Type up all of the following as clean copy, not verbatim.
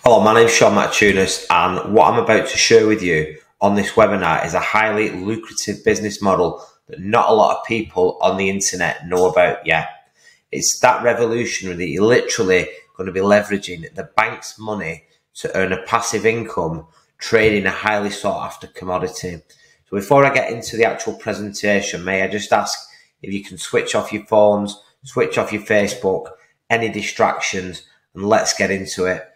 Hello, my name is Sean Matunas, and what I'm about to share with you on this webinar is a highly lucrative business model that not a lot of people on the internet know about yet. It's that revolutionary that you're literally going to be leveraging the bank's money to earn a passive income trading a highly sought after commodity. So before I get into the actual presentation, may I just ask if you can switch off your phones, switch off your Facebook, any distractions, and let's get into it.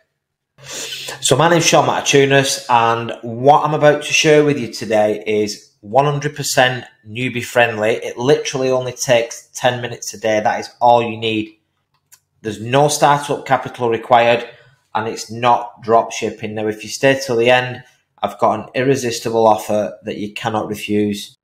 So my name's Sean Matunas, and what I'm about to share with you today is 100% newbie friendly. It literally only takes 10 minutes a day. That is all you need. There's no startup capital required, and it's not drop shipping. Now, if you stay till the end, I've got an irresistible offer that you cannot refuse.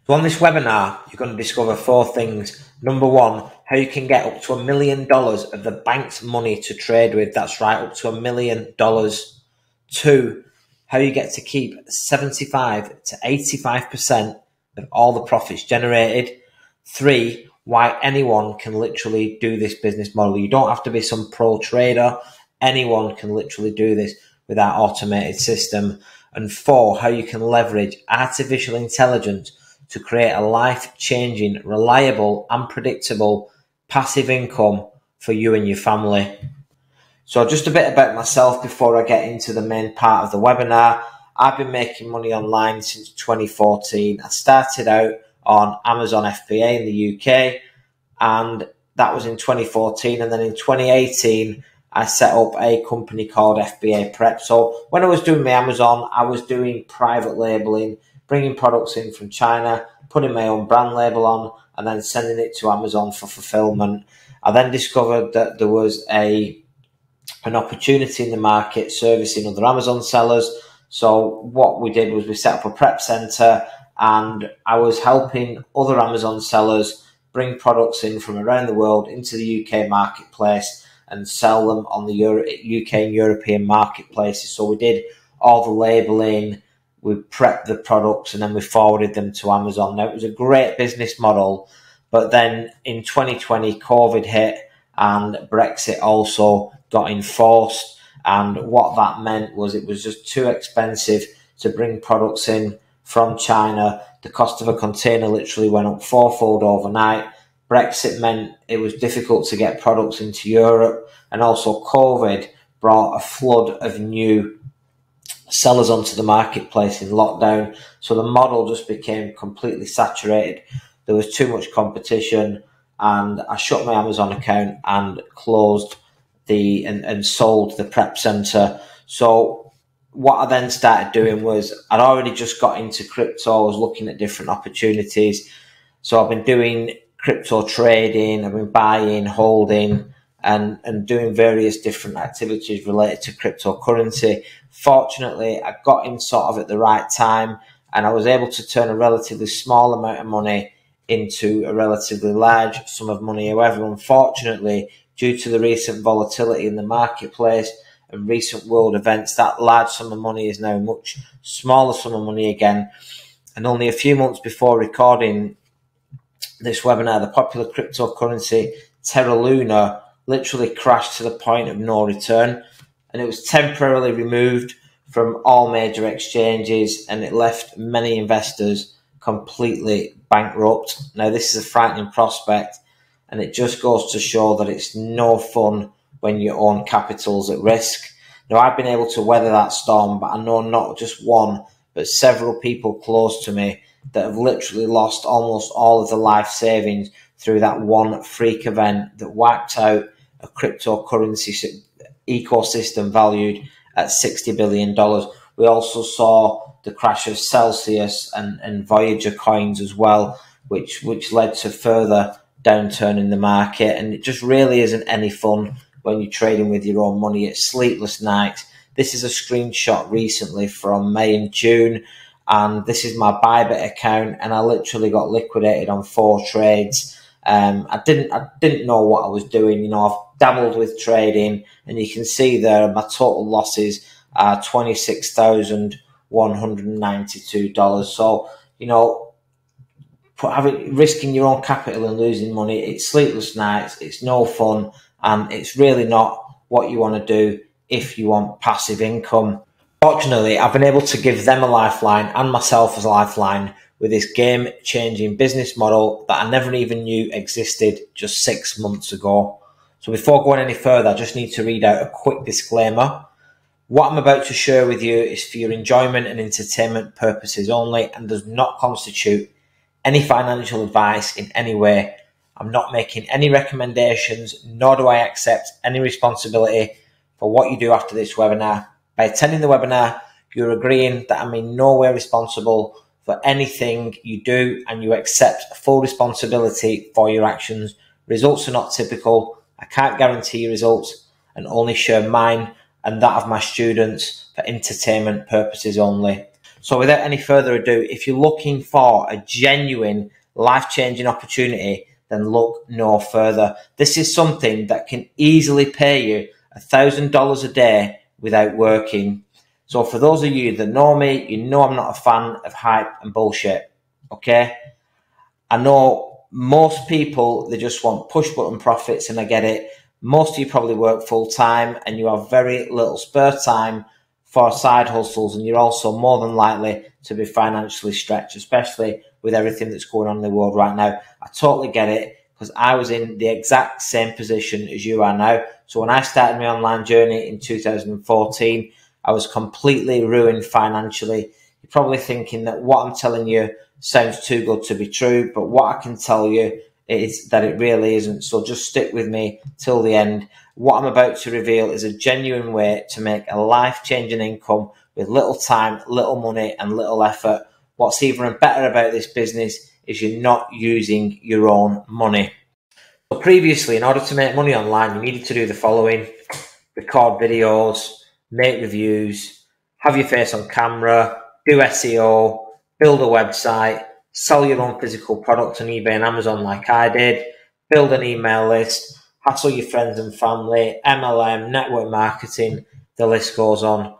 So on this webinar, you're going to discover 4 things. Number 1, how you can get up to $1 million of the bank's money to trade with. That's right, up to $1 million. 2, how you get to keep 75 to 85% of all the profits generated. 3, why anyone can literally do this business model. You don't have to be some pro trader. Anyone can literally do this with our automated system. And 4, how you can leverage artificial intelligence to create a life-changing, reliable and predictable passive income for you and your family. So just a bit about myself before I get into the main part of the webinar. I've been making money online since 2014. I started out on Amazon FBA in the UK, and that was in 2014. And then in 2018, I set up a company called FBA Prep. So when I was doing my Amazon, I was doing private labeling, bringing products in from China, putting my own brand label on, and then sending it to Amazon for fulfillment. I then discovered that there was an opportunity in the market servicing other Amazon sellers. So what we did was we set up a prep center, and I was helping other Amazon sellers bring products in from around the world into the UK marketplace and sell them on the UK and European marketplaces. So we did all the labeling, we prepped the products, and then we forwarded them to Amazon. Now, it was a great business model, but then in 2020, COVID hit and Brexit also got enforced. And what that meant was it was just too expensive to bring products in from China. The cost of a container literally went up 4-fold overnight. Brexit meant it was difficult to get products into Europe, and also COVID brought a flood of new sellers onto the marketplace in lockdown. So the model just became completely saturated. There was too much competition, and I shut my Amazon account and closed and sold the prep center. So what I then started doing was I'd already just got into crypto. I was looking at different opportunities. So I've been doing crypto trading, I've been buying, holding, and doing various different activities related to cryptocurrency. Fortunately, I got in sort of at the right time, and I was able to turn a relatively small amount of money into a relatively large sum of money. However, unfortunately, due to the recent volatility in the marketplace and recent world events, that large sum of money is now a much smaller sum of money again. And only a few months before recording this webinar, the popular cryptocurrency Terra Luna literally crashed to the point of no return, and it was temporarily removed from all major exchanges, and it left many investors completely bankrupt. Now, this is a frightening prospect, and it just goes to show that it's no fun when your own capital's at risk. Now, I've been able to weather that storm, but I know not just one, but several people close to me that have literally lost almost all of their life savings through that one freak event that wiped out a cryptocurrency ecosystem valued at $60 billion. We also saw the crash of Celsius and Voyager coins as well, which led to further downturn in the market. And it just really isn't any fun when you're trading with your own money. It's sleepless nights. This is a screenshot recently from May and June, and this is my Bybit account, and I literally got liquidated on 4 trades. I didn't know what I was doing. You know, I've dabbled with trading, and you can see there my total losses are $26,192. So, you know, risking your own capital and losing money, it's sleepless nights, it's no fun, and it's really not what you want to do if you want passive income. Fortunately, I've been able to give them a lifeline and myself as a lifeline with this game-changing business model that I never even knew existed just 6 months ago. So before going any further, I just need to read out a quick disclaimer. What I'm about to share with you is for your enjoyment and entertainment purposes only and does not constitute any financial advice in any way. I'm not making any recommendations, nor do I accept any responsibility for what you do after this webinar. By attending the webinar, you're agreeing that I'm in no way responsible for anything you do and you accept full responsibility for your actions. Results are not typical. I can't guarantee results and only share mine and that of my students for entertainment purposes only. So without any further ado, if you're looking for a genuine life-changing opportunity, then look no further. This is something that can easily pay you $1,000 a day without working. So for those of you that know me, you know I'm not a fan of hype and bullshit, okay? I know most people, they just want push-button profits, and I get it. Most of you probably work full-time and you have very little spare time for side hustles, and you're also more than likely to be financially stretched, especially with everything that's going on in the world right now. I totally get it, because I was in the exact same position as you are now. So when I started my online journey in 2014, I was completely ruined financially. You're probably thinking that what I'm telling you sounds too good to be true, but what I can tell you is that it really isn't. So just stick with me till the end. What I'm about to reveal is a genuine way to make a life-changing income with little time, little money, and little effort. What's even better about this business is you're not using your own money. So previously, in order to make money online, you needed to do the following: record videos, make reviews, have your face on camera, do SEO, build a website, sell your own physical product on eBay and Amazon like I did, build an email list, hassle your friends and family, MLM, network marketing, the list goes on.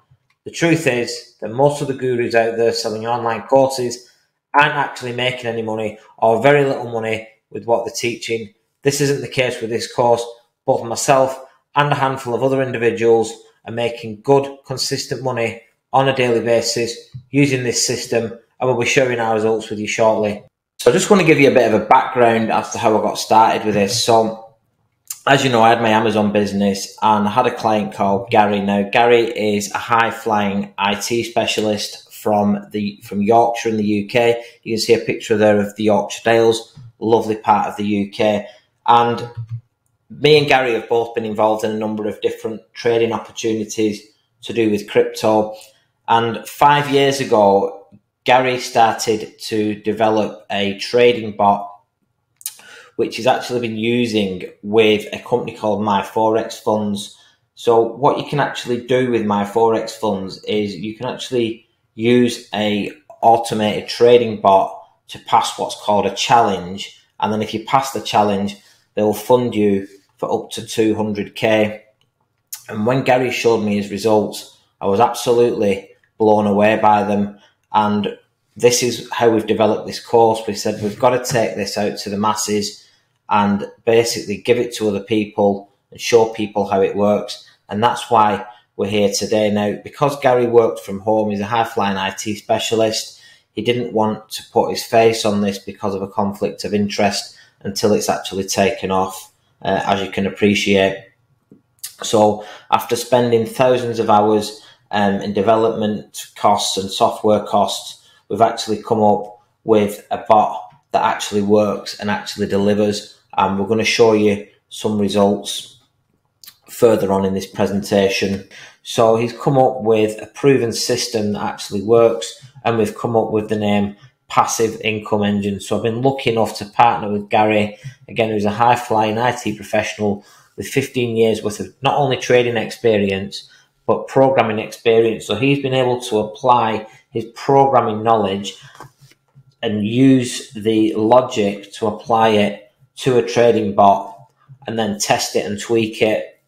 The truth is that most of the gurus out there selling online courses aren't actually making any money or very little money with what they're teaching. This isn't the case with this course. Both myself and a handful of other individuals are making good, consistent money on a daily basis using this system, and we'll be sharing our results with you shortly. So I just want to give you a bit of a background as to how I got started with this. So as you know, I had my Amazon business and I had a client called Gary. Now, Gary is a high-flying IT specialist from Yorkshire in the UK. You can see a picture there of the Yorkshire Dales, lovely part of the UK. And me and Gary have both been involved in a number of different trading opportunities to do with crypto. And 5 years ago, Gary started to develop a trading bot, which he's actually been using with a company called MyForex Funds. So what you can actually do with MyForex Funds is you can actually use a automated trading bot to pass what's called a challenge. And then if you pass the challenge, they'll fund you for up to 200k. And when Gary showed me his results, I was absolutely blown away by them. And this is how we've developed this course. We said we've got to take this out to the masses and basically give it to other people and show people how it works. And that's why we're here today. Now, because Gary worked from home, he's a high-flying IT specialist, he didn't want to put his face on this because of a conflict of interest until it's actually taken off, as you can appreciate. So after spending thousands of hours in development costs and software costs, we've actually come up with a bot that actually works and actually delivers. And we're going to show you some results further on in this presentation. So he's come up with a proven system that actually works, and we've come up with the name Passive Income Engine. So I've been lucky enough to partner with Gary, again, who's a high-flying IT professional with 15 years worth of not only trading experience, but programming experience. So he's been able to apply his programming knowledge and use the logic to apply it to a trading bot and then test it and tweak it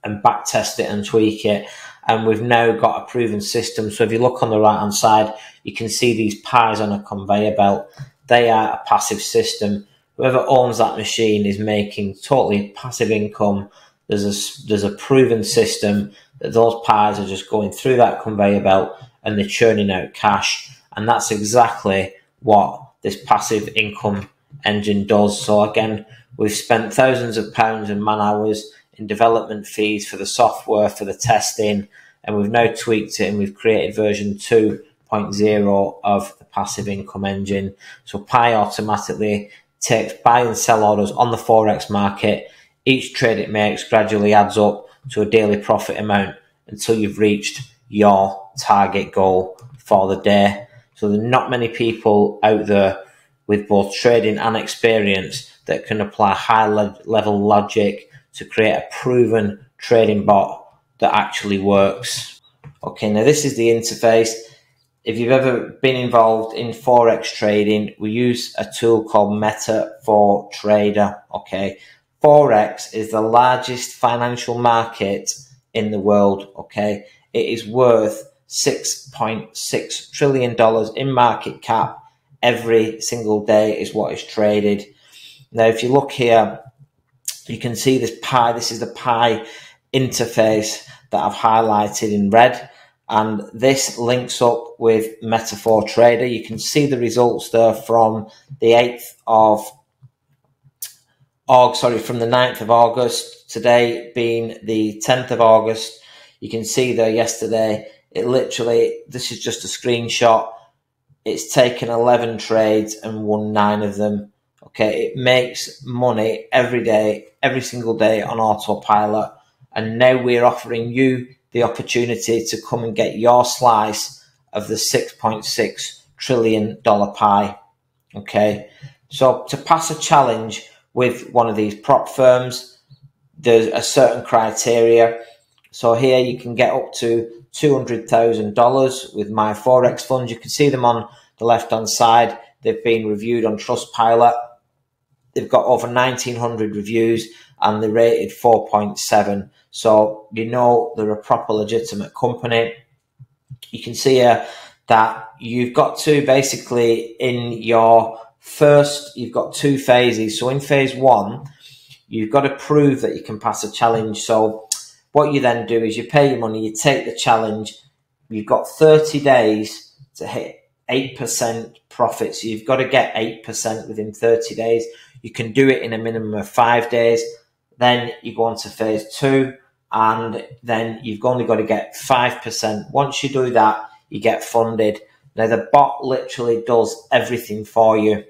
and back test it and tweak it. And we've now got a proven system. So if you look on the right hand side, you can see these pies on a conveyor belt. They are a passive system. Whoever owns that machine is making totally passive income. there's a proven system that those pies are just going through that conveyor belt and they're churning out cash. And that's exactly what this passive income engine does. So again, we've spent thousands of pounds and man hours in development fees for the software, for the testing, and we've now tweaked it and we've created version 2.0 of the passive income engine. So Pi automatically takes buy and sell orders on the Forex market. Each trade it makes gradually adds up to a daily profit amount until you've reached your target goal for the day. So there are not many people out there with both trading and experience that can apply high level logic to create a proven trading bot that actually works. Okay, now this is the interface. If you've ever been involved in Forex trading, we use a tool called Meta4Trader. Okay, Forex is the largest financial market in the world. Okay, it is worth $6.6 trillion in market cap every single day is what is traded. Now, if you look here, you can see this Pi. This is the Pi interface that I've highlighted in red, and this links up with Meta4Trader. You can see the results there from the 9th of August, today being the 10th of August. You can see there yesterday, this is just a screenshot. It's taken 11 trades and won 9 of them. Okay, it makes money every day, every single day on autopilot. And now we're offering you the opportunity to come and get your slice of the $6.6 trillion pie. Okay, so to pass a challenge with one of these prop firms, there's a certain criteria. So here you can get up to $200,000 with My Forex Funds. You can see them on the left-hand side. They've been reviewed on Trustpilot. They've got over 1,900 reviews and they're rated 4.7. So you know they're a proper legitimate company. You can see here that you've got to basically you've got 2 phases. So in phase 1, you've got to prove that you can pass a challenge. So what you then do is you pay your money, you take the challenge. You've got 30 days to hit 8% profit. So you've got to get 8% within 30 days. You can do it in a minimum of 5 days. Then you go on to phase 2, and then you've only got to get 5%. Once you do that, you get funded. Now the bot literally does everything for you.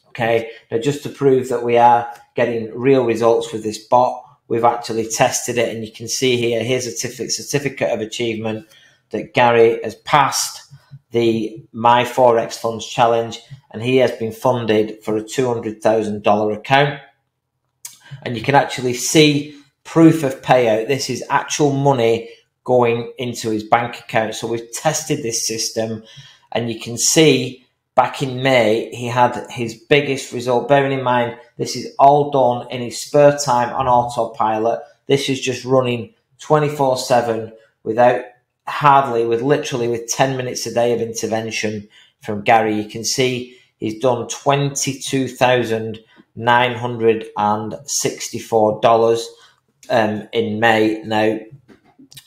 Okay, now just to prove that we are getting real results with this bot, we've actually tested it, and you can see here, here's a certificate of achievement that Gary has passed the My Forex Funds challenge, and he has been funded for a $200,000 account. And you can actually see proof of payout. This is actual money going into his bank account. So we've tested this system, and you can see back in May, he had his biggest result. Bearing in mind, this is all done in his spare time on autopilot. This is just running 24/7 with 10 minutes a day of intervention from Gary. You can see he's done $22,964 in May. Now,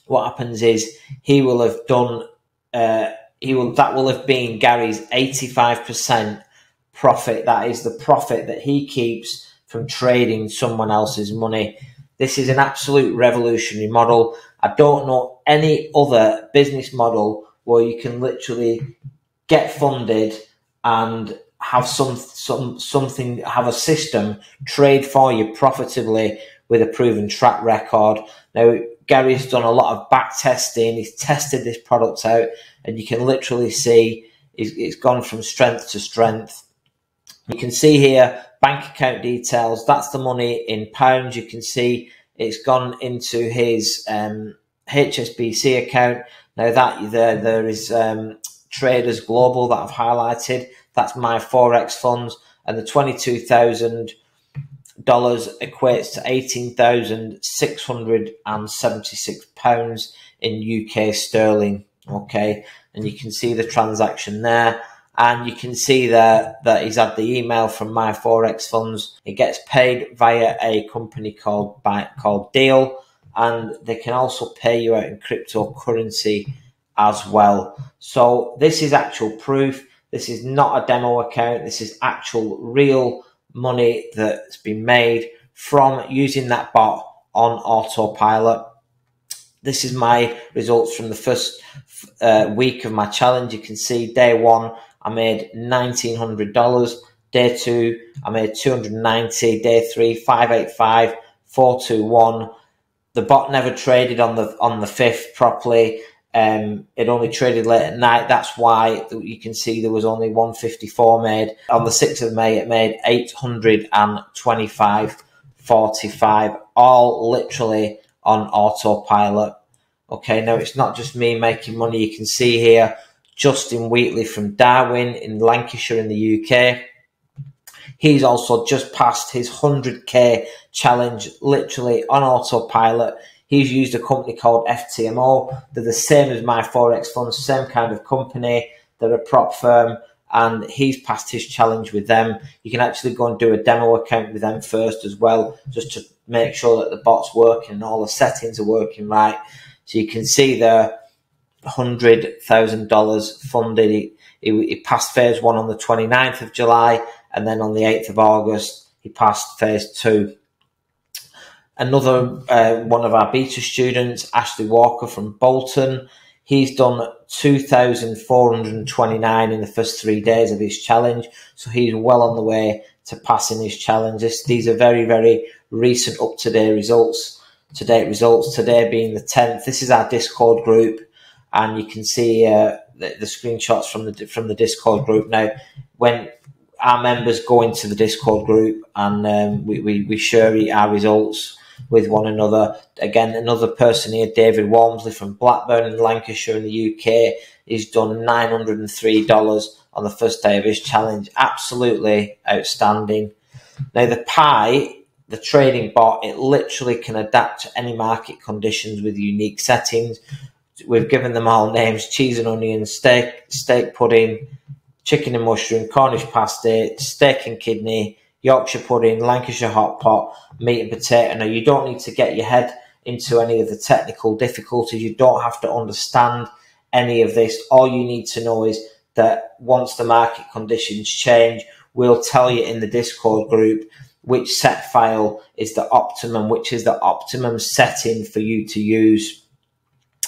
what happens is he will have done that will have been Gary's 85% profit. That is the profit that he keeps from trading someone else's money. This is an absolute revolutionary model. I don't know any other business model where you can literally get funded and have have a system trade for you profitably with a proven track record. Now, Gary's done a lot of back testing. He's tested this product out, and you can literally see it's gone from strength to strength. You can see here bank account details. That's the money in pounds. You can see it's gone into his HSBC account. Now that there is Traders Global that I've highlighted. That's My Forex Funds, and the $22,000 equates to £18,676 in UK sterling. Okay, and you can see the transaction there. And you can see there that he's had the email from My Forex Funds. It gets paid via a company called Deal, and they can also pay you out in cryptocurrency as well. So this is actual proof. This is not a demo account. This is actual real money that's been made from using that bot on autopilot. This is my results from the first week of my challenge. You can see day one, I made $1,900. Day two, I made $290. Day three, $585, $421. The bot never traded on the 5th properly. It only traded late at night. That's why you can see there was only 154 made. On the 6th of May, it made 825.45, all literally on autopilot. Okay, now it's not just me making money. You can see here, Justin Wheatley from Darwin in Lancashire in the UK. He's also just passed his 100k challenge, literally on autopilot. He's used a company called FTMO. They're the same as My Forex Funds, same kind of company. They're a prop firm, and he's passed his challenge with them. You can actually go and do a demo account with them first as well, just to make sure that the bot's working and all the settings are working right. So you can see there, $100,000 funded. He passed phase 1 on the 29th of July, and then on the 8th of August, he passed phase 2. Another one of our beta students, Ashley Walker from Bolton, he's done 2,429 in the first 3 days of his challenge. So he's well on the way to passing his challenge. These are very, very recent up-to-date results. Today being the 10th. This is our Discord group, and you can see the screenshots from the Discord group. Now, when our members go into the Discord group and we share our results with one another. Again, another person here, David Walmsley from Blackburn in Lancashire in the UK, he's done $903 on the first day of his challenge. Absolutely outstanding. Now, the Pi, the trading bot, it literally can adapt to any market conditions with unique settings. We've given them all names: cheese and onion, steak pudding, chicken and mushroom, Cornish pasty, steak and kidney, Yorkshire pudding, Lancashire hot pot, meat and potato. Now, you don't need to get your head into any of the technical difficulties. You don't have to understand any of this. All you need to know is that once the market conditions change, we'll tell you in the Discord group which set file is the optimum, which is the optimum setting for you to use.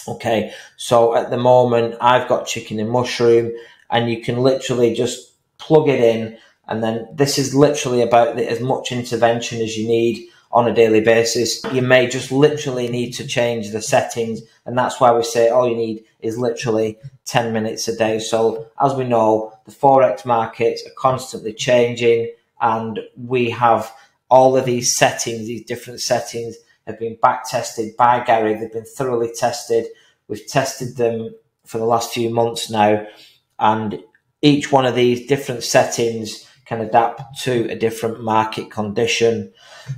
Okay, so at the moment, I've got chicken and mushroom, and you can literally just plug it in, and then this is literally about as much intervention as you need on a daily basis. You may just literally need to change the settings, and that's why we say all you need is literally 10 minutes a day. So as we know, the Forex markets are constantly changing, and we have all of these settings, these different settings have been back tested by Gary. They've been thoroughly tested. We've tested them for the last few months now, and each one of these different settings can adapt to a different market condition.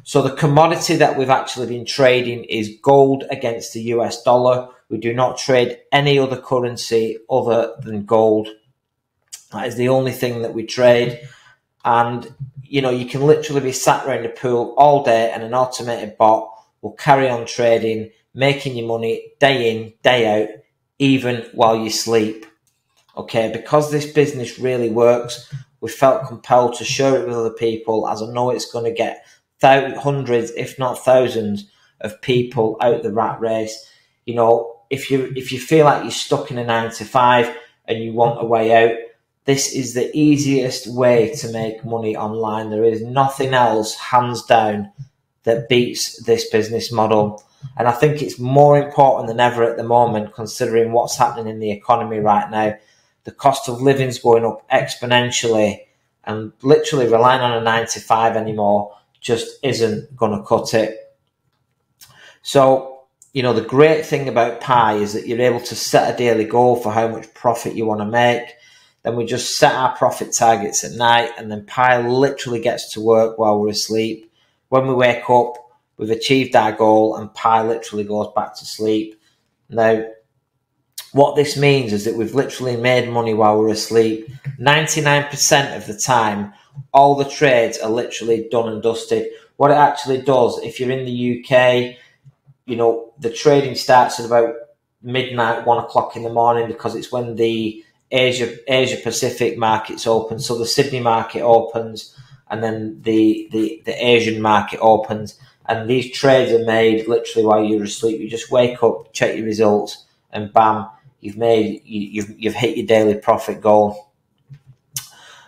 So the commodity that we've actually been trading is gold against the US dollar. We do not trade any other currency other than gold. That is the only thing that we trade. And, you know, you can literally be sat around the pool all day and an automated bot will carry on trading, making you money day in, day out, even while you sleep. Okay, because this business really works, we felt compelled to share it with other people, as I know it's going to get hundreds, if not thousands, of people out the rat race. You know, if you feel like you're stuck in a 9-to-5 and you want a way out, this is the easiest way to make money online. There is nothing else, hands down, that beats this business model. And I think it's more important than ever at the moment, considering what's happening in the economy right now. The cost of living is going up exponentially, and literally relying on a 9-to-5 anymore just isn't going to cut it. So, you know, the great thing about Pi is that you're able to set a daily goal for how much profit you want to make. Then we just set our profit targets at night, and then Pi literally gets to work while we're asleep. When we wake up, we've achieved our goal, and Pi literally goes back to sleep. Now, What this means is that we've literally made money while we're asleep. 99% of the time, all the trades are literally done and dusted. What it actually does, if you're in the UK, you know, the trading starts at about midnight, 1 o'clock in the morning, because it's when the Asia Pacific markets open. So the Sydney market opens, and then the Asian market opens, and these trades are made literally while you're asleep. You just wake up, check your results, and bam, you've hit your daily profit goal.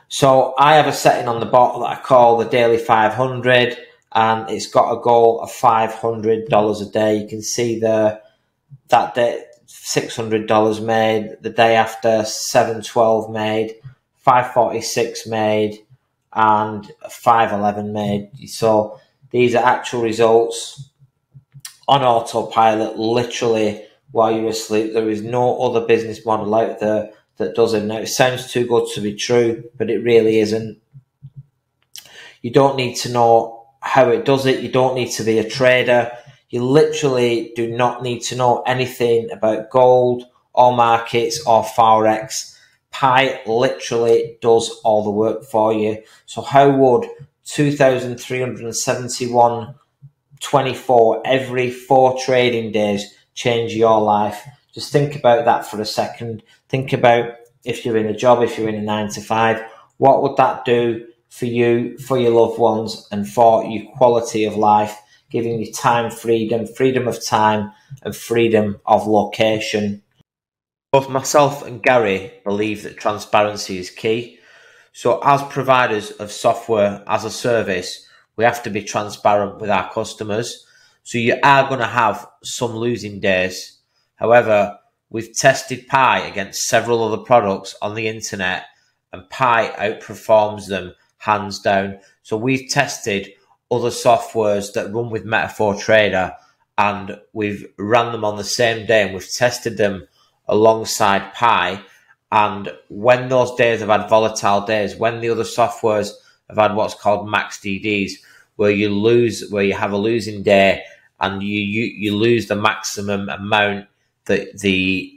So I have a setting on the bot that I call the Daily 500, and it's got a goal of $500 a day. You can see there that day $600 made, the day after $712 made, $546 made, and $511 made. So these are actual results on autopilot, literally while you're asleep. There is no other business model out there that does it. Now, it sounds too good to be true, but it really isn't. You don't need to know how it does it. You don't need to be a trader. You literally do not need to know anything about gold or markets or Forex. Pi literally does all the work for you. So how would 2,371.24 every 4 trading days change your life? Just think about that for a second. Think about if you're in a job, if you're in a 9 to 5, what would that do for you, for your loved ones, and for your quality of life, giving you time freedom, freedom of time, and freedom of location. Both myself and Gary believe that transparency is key. So as providers of software as a service, we have to be transparent with our customers. So you are going to have some losing days. However, we've tested Pi against several other products on the internet, and Pi outperforms them hands down. So we've tested other softwares that run with Metaphor Trader, and we've ran them on the same day, and we've tested them alongside Pi. And when those days have had volatile days, when the other softwares have had what's called max DDs, where you have a losing day and you lose the maximum amount that the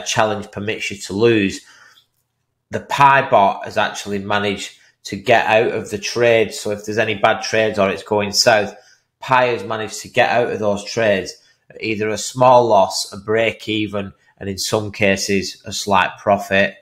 challenge permits you to lose, the Pi bot has actually managed to get out of the trade. So if there's any bad trades or it's going south, Pi has managed to get out of those trades at either a small loss, a break even, and in some cases a slight profit.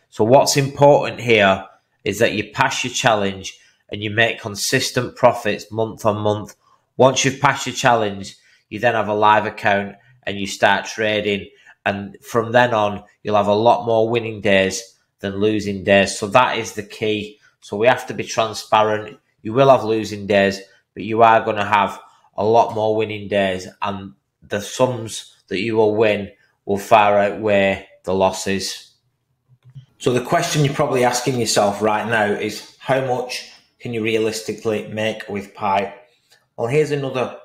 So what's important here is that you pass your challenge and you make consistent profits month on month. Once you've passed your challenge, you then have a live account and you start trading, and from then on you'll have a lot more winning days than losing days. So that is the key. So we have to be transparent. You will have losing days, but you are going to have a lot more winning days, and the sums that you will win will far outweigh the losses. So the question you're probably asking yourself right now is, how much can you realistically make with Pi? Well, here's another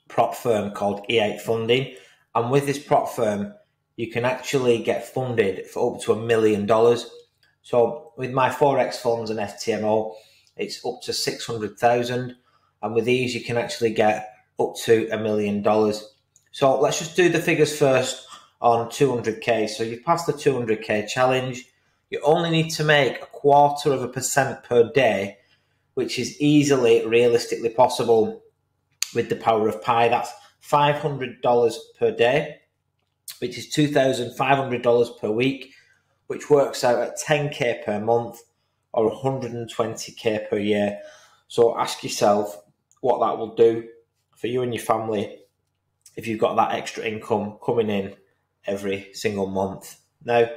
prop firm called E8 Funding, and with this prop firm, you can actually get funded for up to $1 million. So with my Forex funds and FTMO, it's up to 600,000, and with these you can actually get up to $1 million. So let's just do the figures first on 200k. So you've passed the 200k challenge. You only need to make 0.25% per day, which is easily, realistically possible with the power of Pi. That's $500 per day, which is $2,500 per week, which works out at 10k per month or 120k per year. So ask yourself what that will do for you and your family if you've got that extra income coming in every single month. Now,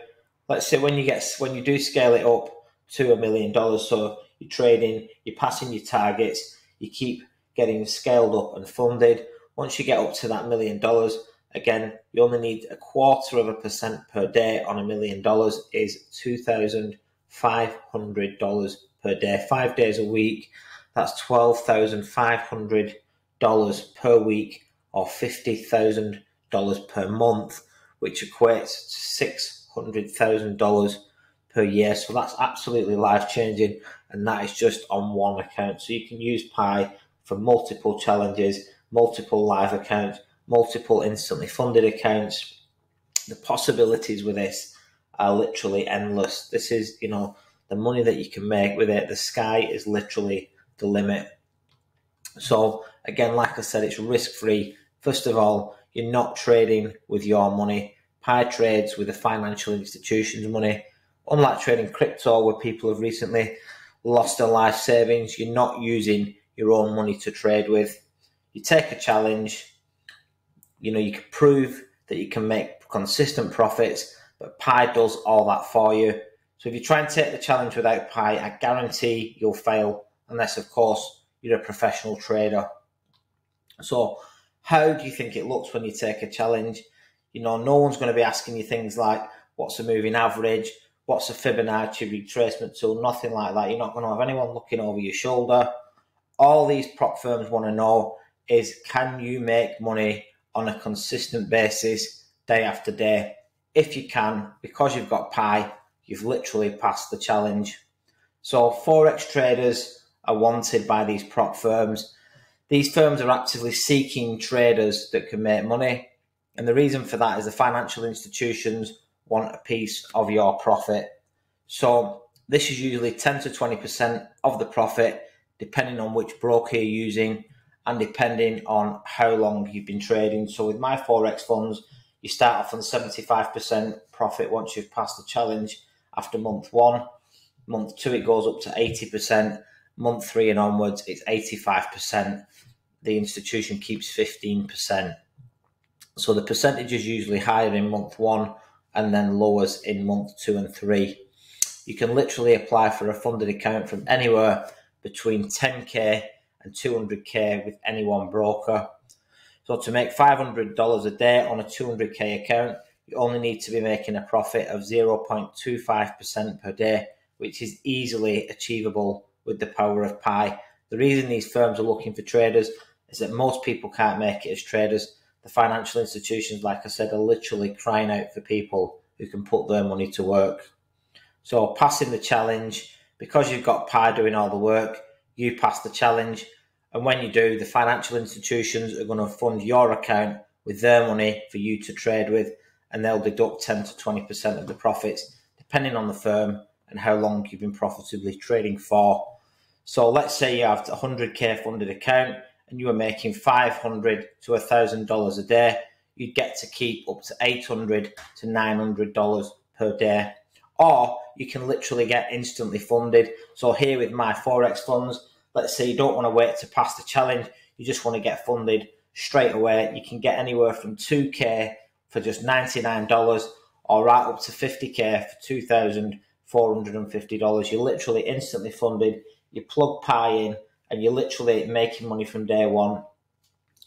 let's say when you do scale it up to $1 million, so you're trading, you're passing your targets, you keep getting scaled up and funded. Once you get up to that $1 million, again, you only need 0.25% per day on $1 million is $2,500 per day, 5 days a week. That's $12,500 per week, or $50,000 per month, which equates to $600,000 per year. So that's absolutely life-changing, and that is just on one account. So you can use Pi for multiple challenges, multiple live accounts, multiple instantly funded accounts, The possibilities with this are literally endless. This is, the money that you can make with it. The sky is literally the limit. So again, like I said, it's risk-free. First of all, you're not trading with your money. Pi trades with the financial institution's money. Unlike trading crypto, where people have recently lost their life savings, you're not using your own money to trade with. You take a challenge, you can prove that you can make consistent profits, but Pi does all that for you. So if you try and take the challenge without Pi, I guarantee you'll fail, unless, of course, you're a professional trader. So how do you think it looks when you take a challenge? No one's going to be asking you things like, what's a moving average? What's a Fibonacci retracement tool? Nothing like that. You're not going to have anyone looking over your shoulder. All these prop firms want to know is, can you make money on a consistent basis day after day? If you can, because you've got Pi, you've literally passed the challenge. So Forex traders are wanted by these prop firms. These firms are actively seeking traders that can make money. And the reason for that is the financial institutions want a piece of your profit. So this is usually 10 to 20% of the profit, depending on which broker you're using and depending on how long you've been trading. So with my Forex funds, you start off on 75% profit once you've passed the challenge after month 1. Month 2, it goes up to 80%. Month 3 and onwards, it's 85%. The institution keeps 15%. So the percentage is usually higher in month 1 and then lowers in month 2 and 3. You can literally apply for a funded account from anywhere between 10k and 200k with any one broker. So to make $500 a day on a 200k account, you only need to be making a profit of 0.25% per day, which is easily achievable with the power of Pi. The reason these firms are looking for traders is that most people can't make it as traders. The financial institutions, like I said, are literally crying out for people who can put their money to work. So passing the challenge, because you've got Pi doing all the work, you pass the challenge. And when you do, the financial institutions are going to fund your account with their money for you to trade with, and they'll deduct 10 to 20% of the profits, depending on the firm and how long you've been profitably trading for. So let's say you have a 100k funded account and you are making $500 to $1,000 a day. You'd get to keep up to $800 to $900 per day. Or you can literally get instantly funded. So here with my Forex funds, let's say you don't want to wait to pass the challenge, you just want to get funded straight away. You can get anywhere from 2k for just $99 or right up to 50k for $2,450. You're literally instantly funded. You plug Pi in and you're literally making money from day one.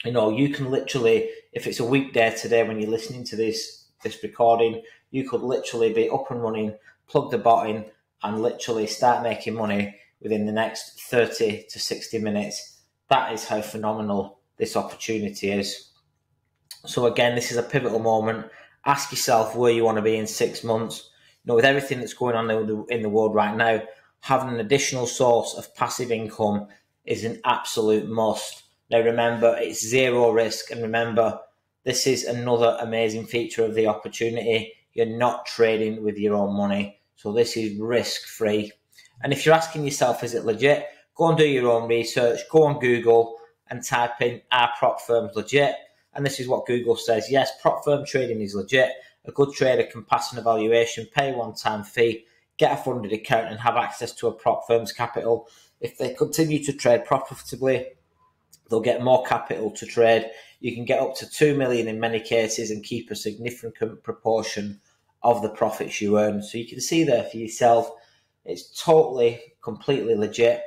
You can literally, if it's a weekday today when you're listening to this recording, you could literally be up and running, plug the bot in and literally start making money within the next 30 to 60 minutes. That is how phenomenal this opportunity is. So again, this is a pivotal moment. Ask yourself where you want to be in 6 months. With everything that's going on in the world right now, having an additional source of passive income is an absolute must. Now remember, it's zero risk, and remember, this is another amazing feature of the opportunity. You're not trading with your own money, so this is risk-free. And if you're asking yourself, is it legit? Go and do your own research. Go on Google and type in, are prop firms legit? And this is what Google says. Yes, prop firm trading is legit. A good trader can pass an evaluation, pay a one-time fee, get a funded account and have access to a prop firm's capital. If they continue to trade profitably, they'll get more capital to trade. You can get up to 2 million in many cases and keep a significant proportion of the profits you earn. So you can see there for yourself, it's totally, completely legit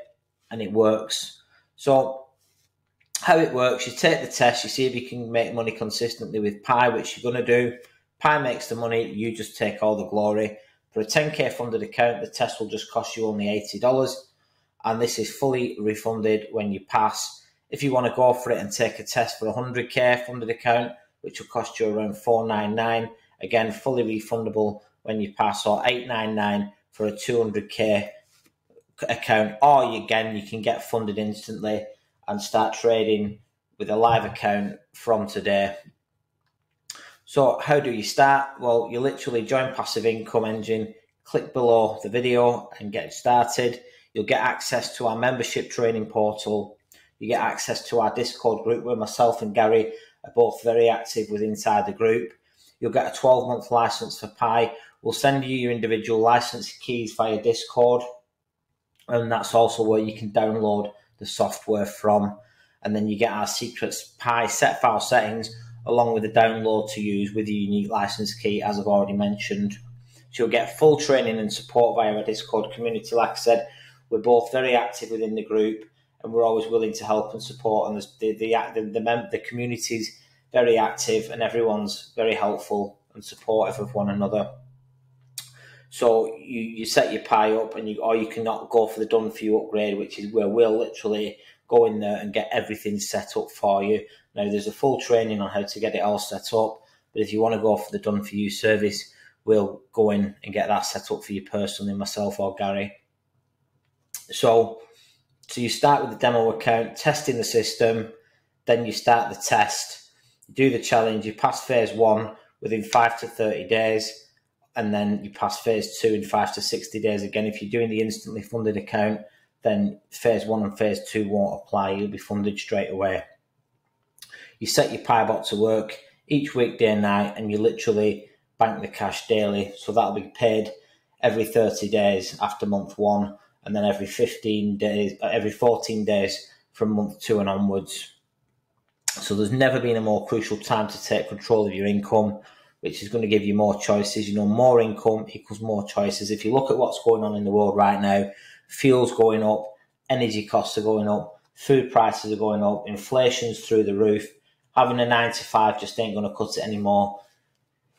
and it works. So how it works, you take the test, you see if you can make money consistently with Pi, which you're going to do. Pi makes the money, you just take all the glory. For a 10k funded account, the test will just cost you only $80, and this is fully refunded when you pass. If you want to go for it and take a test for a 100k funded account, which will cost you around $499, again, fully refundable when you pass, or $899 for a 200k account, or again, you can get funded instantly and start trading with a live account from today. So how do you start? Well, you literally join Passive Income Engine, click below the video and get started. You'll get access to our membership training portal. You get access to our Discord group where myself and Gary are both very active with inside the group. You'll get a 12-month license for Pi. We'll send you your individual license keys via Discord. And that's also where you can download the software from. And then you get our secret Pi set file settings along with the download to use with your unique license key, as I've already mentioned. So you'll get full training and support via our Discord community. Like I said, we're both very active within the group and we're always willing to help and support. And the community's very active and everyone's very helpful and supportive of one another. So you set your Pi up, or you cannot go for the done for you upgrade, which is where we'll literally go in there and get everything set up for you. Now, there's a full training on how to get it all set up, but if you want to go for the done for you service, we'll go in and get that set up for you personally, myself or Gary. So you start with the demo account, testing the system, then you start the test, you do the challenge, you pass phase 1 within 5 to 30 days, and then you pass phase 2 in 5 to 60 days. Again, if you're doing the instantly funded account, then phase 1 and phase 2 won't apply. You'll be funded straight away. You set your PiBot to work each weekday and night, and you literally bank the cash daily. So that'll be paid every 30 days after month 1, and then every 14 days from month 2 and onwards. So there's never been a more crucial time to take control of your income, which is going to give you more choices. You know, more income equals more choices. If you look at what's going on in the world right now, fuel's going up, energy costs are going up, food prices are going up, inflation's through the roof. Having a 9 to 5 just ain't going to cut it anymore.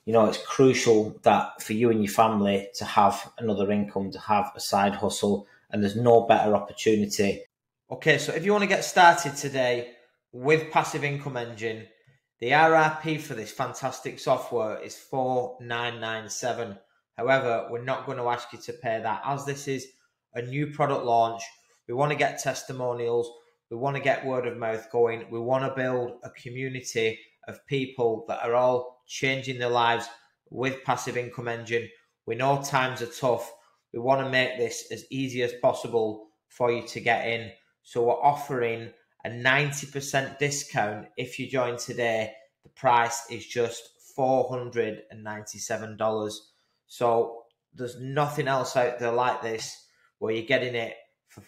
You know, it's crucial that for you and your family to have another income, to have a side hustle, and there's no better opportunity. Okay, so if you want to get started today with Passive Income Engine, the RRP for this fantastic software is $4,997. However, we're not going to ask you to pay that, as this is a new product launch. We want to get testimonials. We want to get word of mouth going. We want to build a community of people that are all changing their lives with Passive Income Engine. We know times are tough. We want to make this as easy as possible for you to get in. So we're offering a 90% discount if you join today. The price is just $497. So there's nothing else out there like this where you're getting it for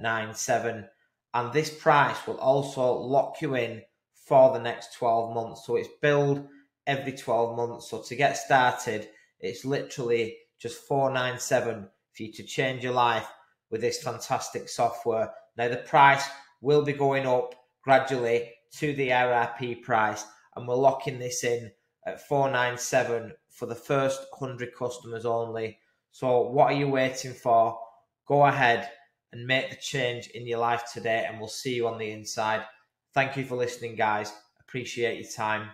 $497. And this price will also lock you in for the next 12 months. So it's billed every 12 months. So to get started, it's literally just $497 for you to change your life with this fantastic software. Now, the price will be going up gradually to the RRP price, and we're locking this in at $497 for the first 100 customers only. So what are you waiting for? Go ahead and make the change in your life today, and we'll see you on the inside. Thank you for listening, guys. Appreciate your time.